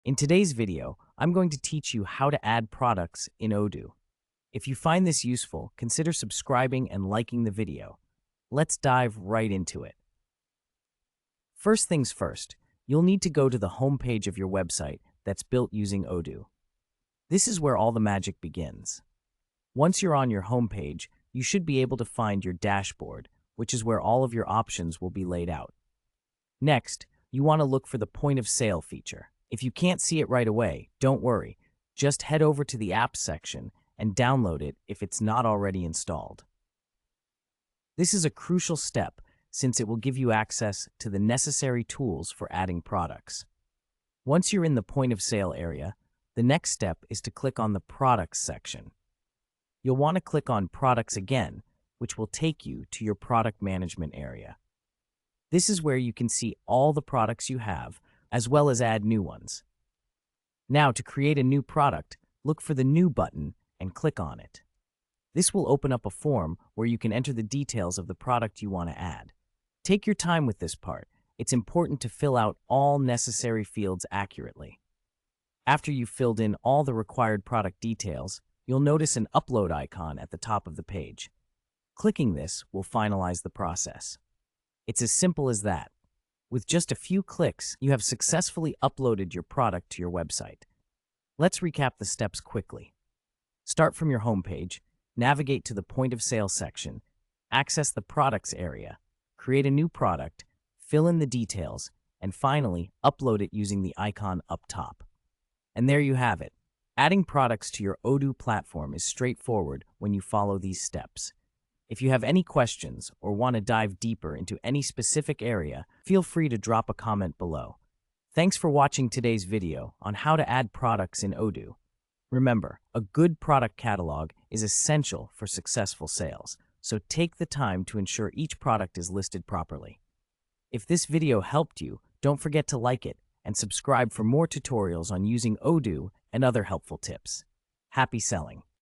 In today's video, I'm going to teach you how to add products in Odoo. If you find this useful, consider subscribing and liking the video. Let's dive right into it. First things first, you'll need to go to the home page of your website that's built using Odoo. This is where all the magic begins. Once you're on your home page, you should be able to find your dashboard, which is where all of your options will be laid out. Next, you want to look for the point of sale feature. If you can't see it right away, don't worry. Just head over to the apps section and download it if it's not already installed. This is a crucial step since it will give you access to the necessary tools for adding products. Once you're in the point of sale area, the next step is to click on the Products section. You'll want to click on Products again, which will take you to your product management area. This is where you can see all the products you have, as well as add new ones. Now, to create a new product, look for the New button and click on it. This will open up a form where you can enter the details of the product you want to add. Take your time with this part. It's important to fill out all necessary fields accurately. After you've filled in all the required product details, you'll notice an upload icon at the top of the page. Clicking this will finalize the process. It's as simple as that. With just a few clicks, you have successfully uploaded your product to your website. Let's recap the steps quickly. Start from your homepage, navigate to the point of sale section, access the products area, create a new product, fill in the details, and finally, upload it using the icon up top. And there you have it. Adding products to your Odoo platform is straightforward when you follow these steps. If you have any questions or want to dive deeper into any specific area, feel free to drop a comment below. Thanks for watching today's video on how to add products in Odoo. Remember, a good product catalog is essential for successful sales, so take the time to ensure each product is listed properly. If this video helped you, don't forget to like it and subscribe for more tutorials on using Odoo and other helpful tips. Happy selling!